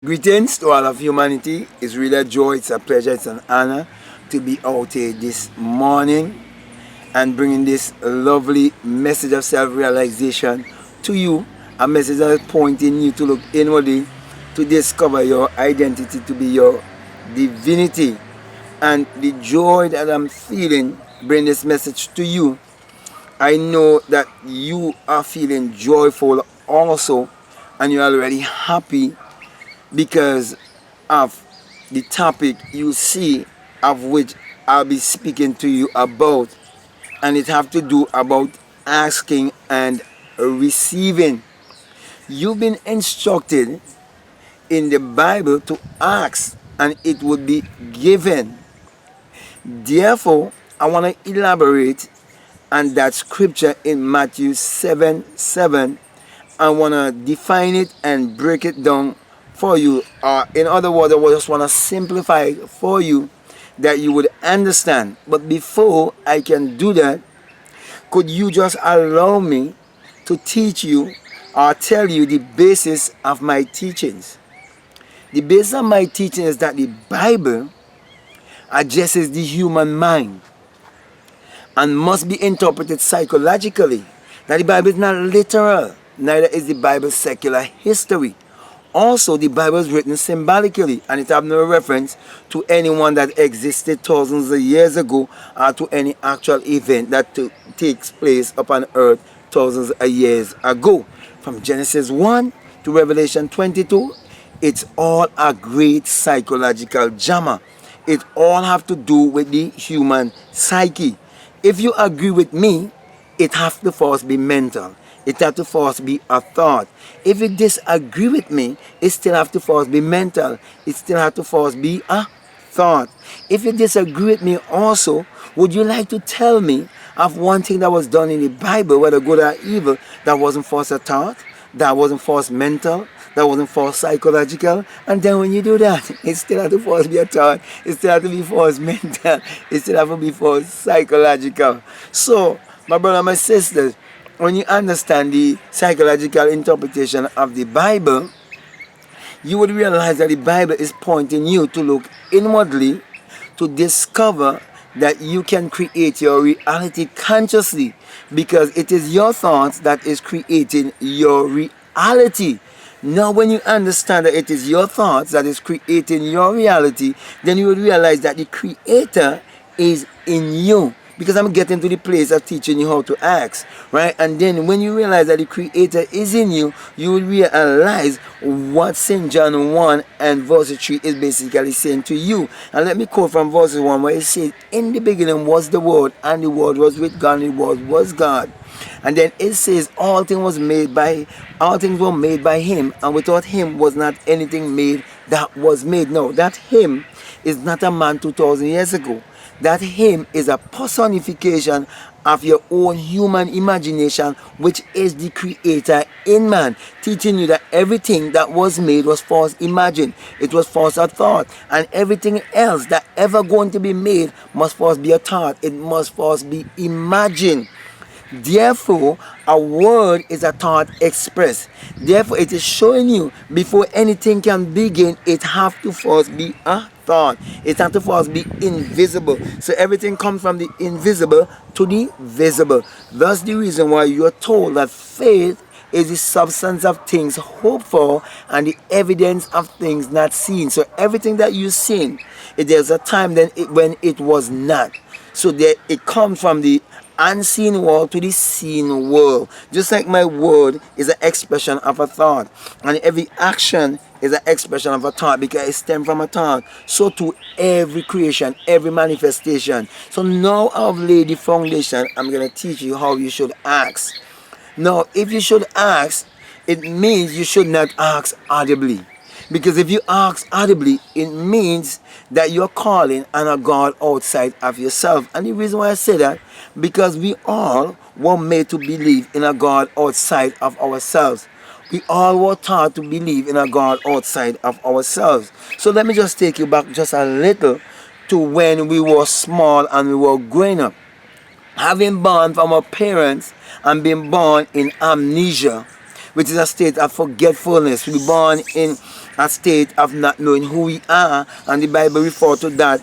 Greetings to all of humanity. It's really a joy, it's a pleasure, it's an honor to be out here this morning and bringing this lovely message of self-realization to you. A message that is pointing you to look inwardly, to discover your identity, to be your divinity. And the joy that I'm feeling bring this message to you. I know that you are feeling joyful also, and you're already happy because of the topic you see, of which I'll be speaking to you about, and it have to do about asking and receiving. You've been instructed in the Bible to ask and it would be given. Therefore, I want to elaborate on that scripture in Matthew 7:7. I want to define it and break it down for you. In other words, I just want to simplify it for you that you would understand. But before I can do that, could you just allow me to teach you or tell you the basis of my teachings? The basis of my teaching is that the Bible addresses the human mind and must be interpreted psychologically. That the Bible is not literal, neither is the Bible secular history. Also, the Bible is written symbolically, and it has no reference to anyone that existed thousands of years ago or to any actual event that takes place upon earth thousands of years ago. From Genesis 1 to Revelation 22, it's all a great psychological drama. It all have to do with the human psyche. If you agree with me, it has to first be mental. It has to first be a thought. If you disagree with me, it still has to first be mental. It still has to first be a thought. If you disagree with me also, would you like to tell me of one thing that was done in the Bible, whether good or evil, that wasn't first a thought, that wasn't first mental, that wasn't first psychological? And then when you do that, it still has to first be a thought, it still has to be first mental, it still has to be first psychological. So, my brother, my sisters, when you understand the psychological interpretation of the Bible, you would realize that the Bible is pointing you to look inwardly to discover that you can create your reality consciously, because it is your thoughts that is creating your reality. Now, when you understand that it is your thoughts that is creating your reality, then you will realize that the Creator is in you. Because I'm getting to the place of teaching you how to ask, right? And then when you realize that the Creator is in you, you will realize what St. John 1 and verse 3 is basically saying to you. And let me quote from verse 1 where it says, "In the beginning was the Word, and the Word was with God, and the Word was God." And then it says, all things were made by Him, and without Him was not anything made that was made. No, that Him is not a man 2,000 years ago. That Him is a personification of your own human imagination, which is the Creator in man, teaching you that everything that was made was first imagined. It was first a thought, and everything else that ever going to be made must first be a thought. It must first be imagined. Therefore, a word is a thought expressed. Therefore, it is showing you before anything can begin, it has to first be a thought. It has to first be invisible. So everything comes from the invisible to the visible. That's the reason why you are told that faith is the substance of things hoped for and the evidence of things not seen. So everything that you've seen, there's a time when it was not. So it comes from the unseen world to the seen world. Just like my word is an expression of a thought, and every action is an expression of a thought because it stems from a thought, so to every creation, every manifestation. So now I've laid the foundation. I'm going to teach you how you should ask. Now, if you should ask, it means you should not ask audibly. Because if you ask audibly, it means that you're calling on a God outside of yourself. And the reason why I say that, because we all were made to believe in a God outside of ourselves. We all were taught to believe in a God outside of ourselves. So let me just take you back just a little to when we were small and we were growing up. Having born from our parents and being born in amnesia, which is a state of forgetfulness. We were born in a state of not knowing who we are, and the Bible refers to that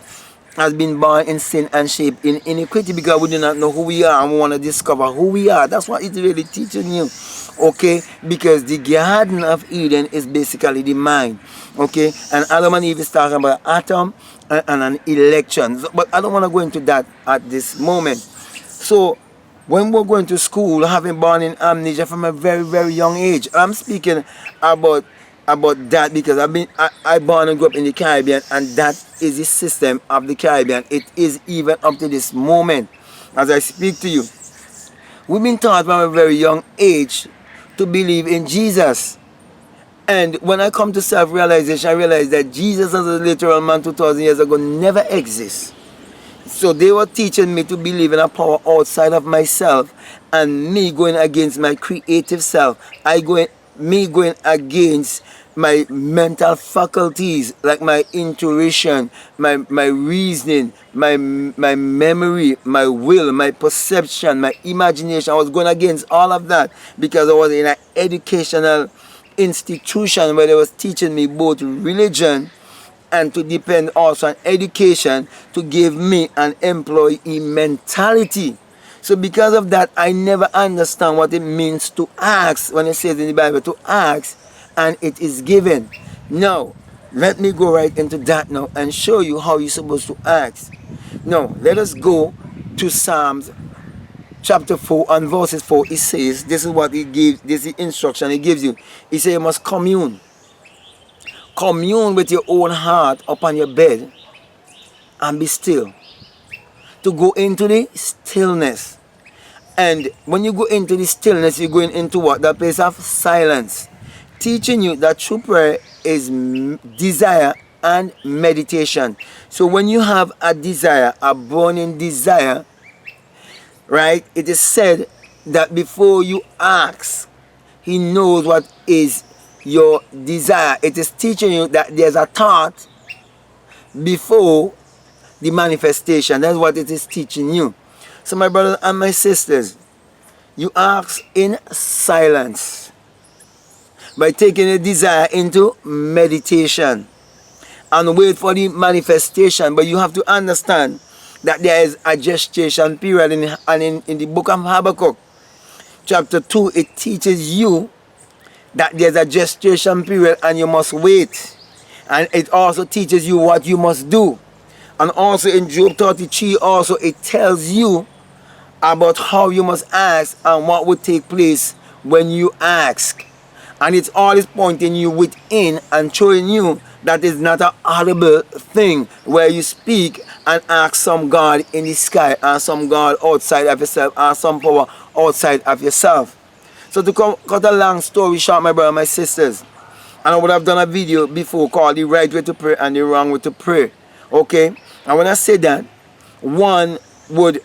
as being born in sin and shaped in iniquity, because we do not know who we are and we want to discover who we are. That's what it's really teaching you, okay? Because the Garden of Eden is basically the mind, okay? And Adam and Eve is talking about atom and an election, but I don't want to go into that at this moment. So when we're going to school, having born in amnesia from a very, very young age, I'm speaking about that because I born and grew up in the Caribbean, and that is the system of the Caribbean. It is even up to this moment as I speak to you. We've been taught from a very young age to believe in Jesus. And when I come to self-realization, I realize that Jesus as a literal man 2,000 years ago never exists. So they were teaching me to believe in a power outside of myself, and me going against my creative self. Me going against my mental faculties, like my intuition, my reasoning, my memory, my will, my perception, my imagination. I was going against all of that because I was in an educational institution where they was teaching me both religion and to depend also on education to give me an employee mentality. So because of that, I never understand what it means to ask when it says in the Bible to ask and it is given. Now, let me go right into that now and show you how you're supposed to ask. Now, let us go to Psalms chapter 4 and verses 4. It says, this is what it gives, this is the instruction it gives you. It says you must commune. Commune with your own heart upon your bed and be still. To go into the stillness. And when you go into the stillness, you're going into what? That place of silence. Teaching you that true prayer is desire and meditation. So when you have a desire, a burning desire, right? It is said that before you ask, He knows what is your desire. It is teaching you that there's a thought before the manifestation. That's what it is teaching you. So my brothers and my sisters, you ask in silence by taking a desire into meditation and wait for the manifestation. But you have to understand that there is a gestation period in the book of Habakkuk chapter 2, it teaches you that there's a gestation period and you must wait. And it also teaches you what you must do. And also in Job 33 also it tells you about how you must ask and what would take place when you ask. And it's always pointing you within and showing you that is not an audible thing where you speak and ask some God in the sky and some God outside of yourself and some power outside of yourself. So to cut a long story short, my brother and my sisters, and I would have done a video before called the right way to pray and the wrong way to pray. Okay? And when I say that, one would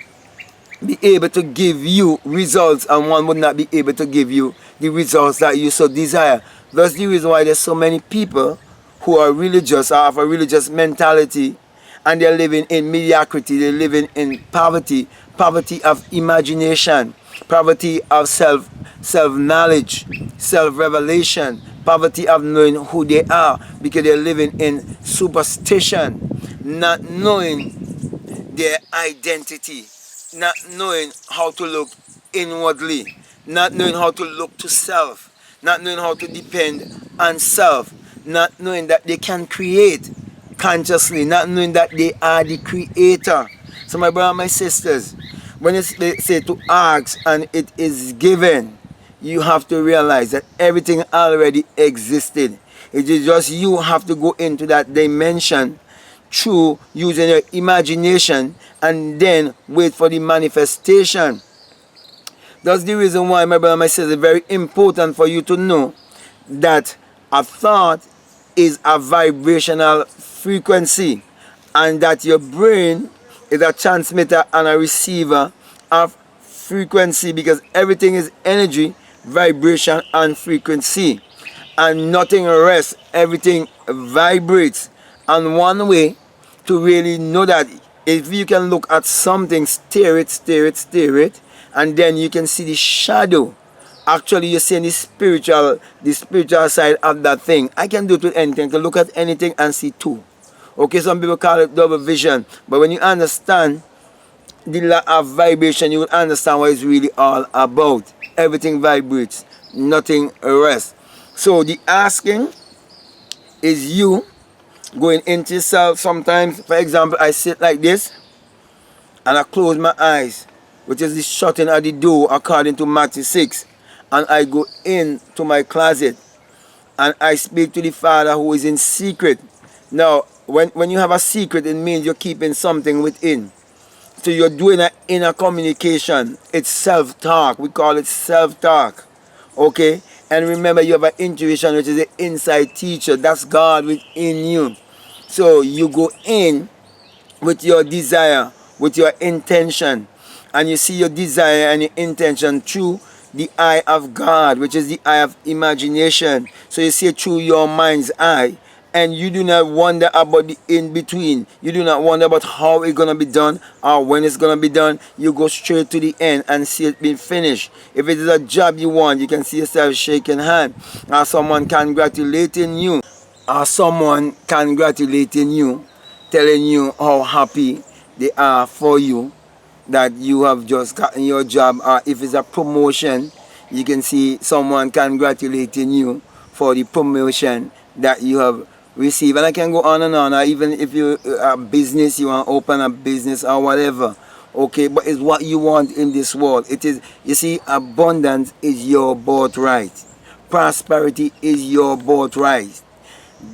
be able to give you results and one would not be able to give you the results that you so desire. That's the reason why there's so many people who are religious or have a religious mentality and they're living in mediocrity, they're living in poverty, poverty of imagination, poverty of self-knowledge, self-revelation, poverty of knowing who they are because they're living in superstition, not knowing their identity, not knowing how to look inwardly, not knowing how to look to self, not knowing how to depend on self, not knowing that they can create consciously, not knowing that they are the creator. So my brother and my sisters, when they say to ask and it is given, you have to realize that everything already existed. It is just you have to go into that dimension through using your imagination and then wait for the manifestation. That's the reason why, my brother and my sister, it's very important for you to know that a thought is a vibrational frequency and that your brain is a transmitter and a receiver of frequency, because everything is energy, vibration and frequency, and nothing rests, everything vibrates. And one way to really know that, if you can look at something, stare it, and then you can see the shadow Actually, you're seeing the spiritual side of that thing. I can do it with anything. I can look at anything and see two. Okay, some people call it double vision. But when you understand the law of vibration, you will understand what it's really all about. Everything vibrates, nothing rests. So the asking is you going into yourself. Sometimes, for example, I sit like this and I close my eyes, which is the shutting of the door according to Matthew 6. And I go into my closet and I speak to the Father who is in secret. Now, when you have a secret, it means you're keeping something within. So you're doing an inner communication. It's self-talk. We call it self-talk. Okay? And remember, you have an intuition, which is the inside teacher. That's God within you. So you go in with your desire, with your intention. And you see your desire and your intention through the eye of God, which is the eye of imagination. So you see it through your mind's eye. And you do not wonder about the in-between. You do not wonder about how it's going to be done or when it's going to be done. You go straight to the end and see it being finished. If it is a job you want, you can see yourself shaking hand. Or someone congratulating you. Or someone congratulating you, telling you how happy they are for you, that you have just gotten your job. Or if it's a promotion, you can see someone congratulating you for the promotion that you have receive. And I can go on and on. Or even if you a business, you want to open a business or whatever. Okay, but it's what you want in this world. It is, you see, abundance is your birthright. Prosperity is your birthright.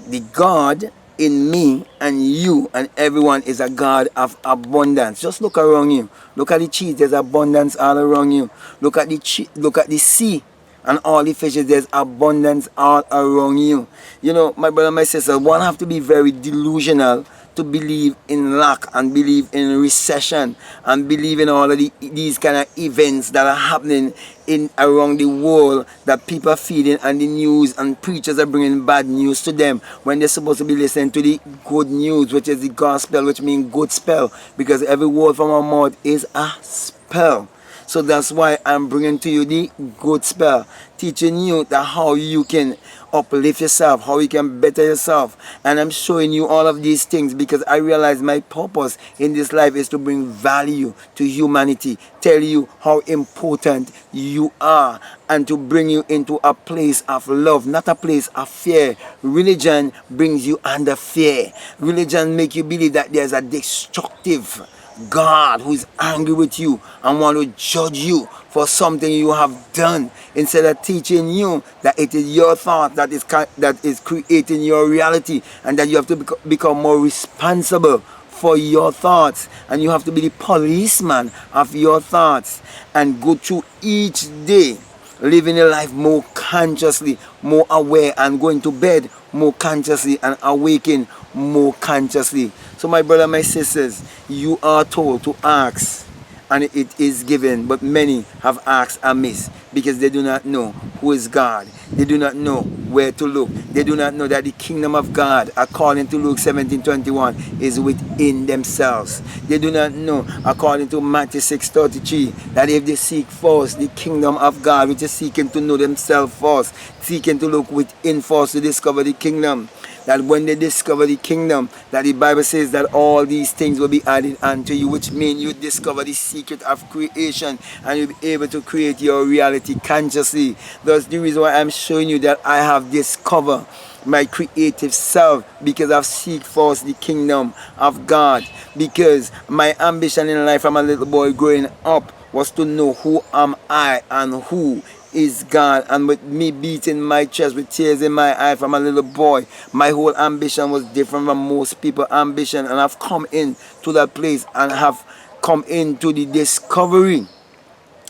The God in me and you and everyone is a God of abundance. Just look around you. Look at the trees. There's abundance all around you. Look at the sea. And all the fishes, there's abundance all around you. You know, my brother and my sister, one have to be very delusional to believe in lack and believe in recession and believe in all of these kind of events that are happening in around the world that people are feeding on the news, and preachers are bringing bad news to them when they're supposed to be listening to the good news, which is the gospel, which means good spell, because every word from our mouth is a spell. So that's why I'm bringing to you the good spell, teaching you that how you can uplift yourself, how you can better yourself. And I'm showing you all of these things because I realize my purpose in this life is to bring value to humanity, tell you how important you are, and to bring you into a place of love, not a place of fear. Religion brings you under fear. Religion makes you believe that there's a destructive God who is angry with you and want to judge you for something you have done, instead of teaching you that it is your thought that is creating your reality, and that you have to become more responsible for your thoughts, and you have to be the policeman of your thoughts and go through each day living your life more consciously, more aware, and going to bed more consciously and awaking more consciously. So my brother, my sisters, you are told to ask and it is given, but many have asked amiss because they do not know who is God. They do not know where to look. They do not know that the kingdom of God, according to Luke 17:21, is within themselves. They do not know, according to Matthew 6:33, that if they seek first the kingdom of God, which is seeking to know themselves first, seeking to look within first to discover the kingdom, that when they discover the kingdom, that the Bible says that all these things will be added unto you, which means you discover the secret of creation and you'll be able to create your reality consciously. That's the reason why I'm showing you that I have discovered my creative self, because I've seek first the kingdom of God. Because my ambition in life from a little boy growing up was to know who am I and who is God. And with me beating my chest with tears in my eye from a little boy, my whole ambition was different from most people's ambition, and I've come into that place and have come into the discovery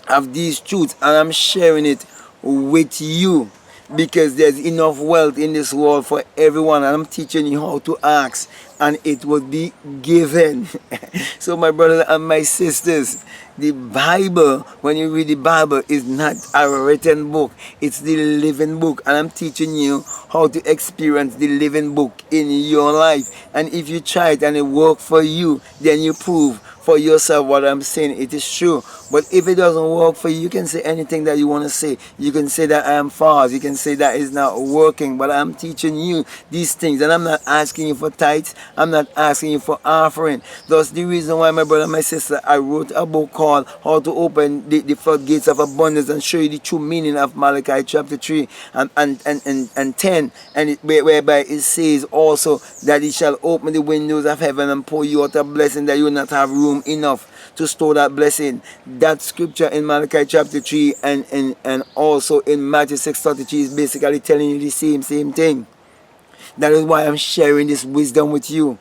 of these truths, and I'm sharing it with you because there's enough wealth in this world for everyone, and I'm teaching you how to ask and it will be given. So my brothers and my sisters, the Bible, when you read the Bible, is not a written book, it's the living book, and I'm teaching you how to experience the living book in your life. And if you try it and it works for you, then you prove for yourself what I'm saying. It is true. But if it doesn't work for you, you can say anything that you want to say. You can say that I am false. You can say that it's not working. But I'm teaching you these things. And I'm not asking you for tithes. I'm not asking you for offering. That's the reason why, my brother and my sister, I wrote a book called How to Open the Floodgates of Abundance and show you the true meaning of Malachi chapter 3 and 10. And whereby it says also that he shall open the windows of heaven and pour you out a blessing that you will not have room enough to store that blessing. That scripture in Malachi chapter 3 and also in Matthew 6:33 is basically telling you the same thing. That is why I'm sharing this wisdom with you.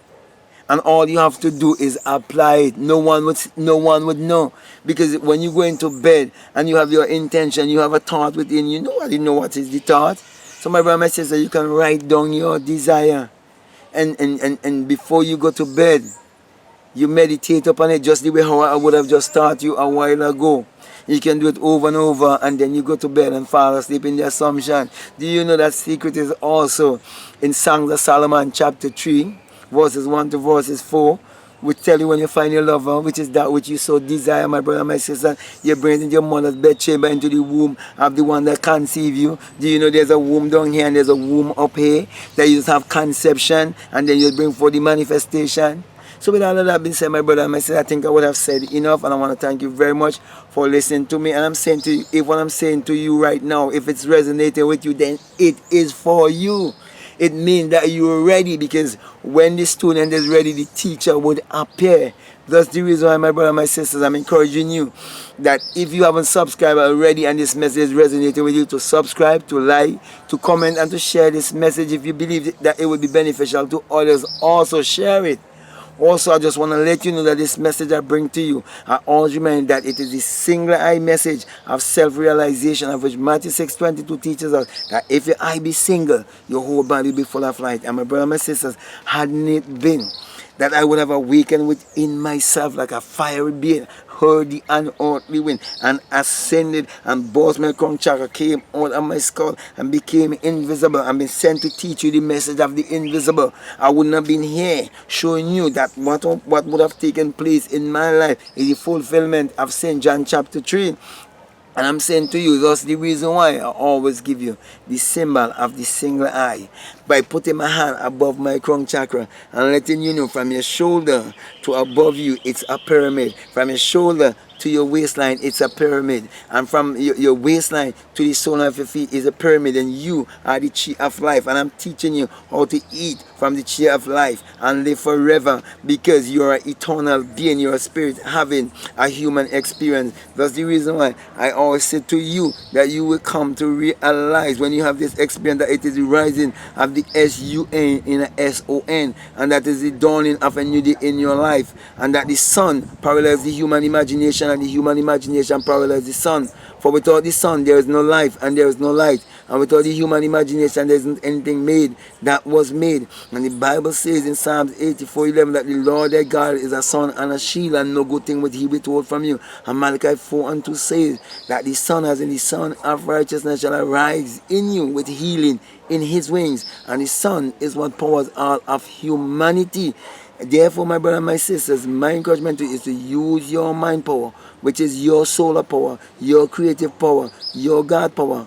And all you have to do is apply it. No one would know. Because when you go into bed and you have your intention, you have a thought within you, nobody know what is the thought. So my brother, my sister, you can write down your desire. And before you go to bed, you meditate upon it just the way how I would have just taught you a while ago. You can do it over and over, and then you go to bed and fall asleep in the assumption. Do you know that secret is also in Songs of Solomon chapter 3, verses 1 to verses 4, which tell you when you find your lover, which is that which you so desire, my brother, my sister, you bring it into your mother's bedchamber, into the womb of the one that conceive you. Do you know there's a womb down here and there's a womb up here, that you just have conception, and then you bring forth the manifestation? So with all of that being said, my brother and my sister, I think I would have said enough, and I want to thank you very much for listening to me. And I'm saying to you, if what I'm saying to you right now, if it's resonating with you, then it is for you. It means that you're ready, because when the student is ready, the teacher would appear. That's the reason why, my brother and my sisters, I'm encouraging you that if you haven't subscribed already and this message is resonating with you, to subscribe, to like, to comment, and to share this message. If you believe that it will be beneficial to others, also share it. Also, I just want to let you know that this message I bring to you, I always remind that it is the singular eye message of self-realization, of which Matthew 6:22 teaches us that if your eye be single, your whole body will be full of light. And my brothers and my sisters, hadn't it been that I would have awakened within myself like a fiery being, heard the unearthly wind, and ascended, and burst my crown chakra, came out of my skull, and became invisible, and been sent to teach you the message of the invisible, I wouldn't have been here showing you that what would have taken place in my life is the fulfillment of St. John chapter 3. And I'm saying to you, that's the reason why I always give you the symbol of the single eye. By putting my hand above my crown chakra and letting you know from your shoulder to above you, it's a pyramid. From your shoulder to your waistline, it's a pyramid. And from your waistline to the sole of your feet is a pyramid. And you are the tree of life. And I'm teaching you how to eat from the tree of life and live forever, because you're an eternal being, you're a spirit having a human experience. That's the reason why I always say to you that you will come to realize when you have this experience that it is the rising of the S-U-N in a S-O-N, and that is the dawning of a new day in your life, and that the sun parallels the human imagination, and the human imagination parallels the sun. For without the sun there is no life and there is no light, and without the human imagination there isn't anything made that was made. And the Bible says in Psalms 84:11 that the Lord thy God is a sun and a shield, and no good thing would he withhold from you. And Malachi 4:2 says that the sun, as in the sun of righteousness, shall arise in you with healing in his wings. And the sun is what powers all of humanity. Therefore, my brother and my sisters, my encouragement to you is to use your mind power, which is your solar power, your creative power, your God power,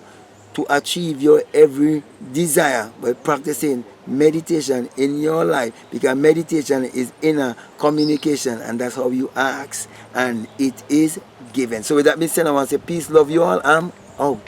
to achieve your every desire by practicing meditation in your life, because meditation is inner communication, and that's how you ask, and it is given. So with that being said, I want to say peace, love you all. I'm out.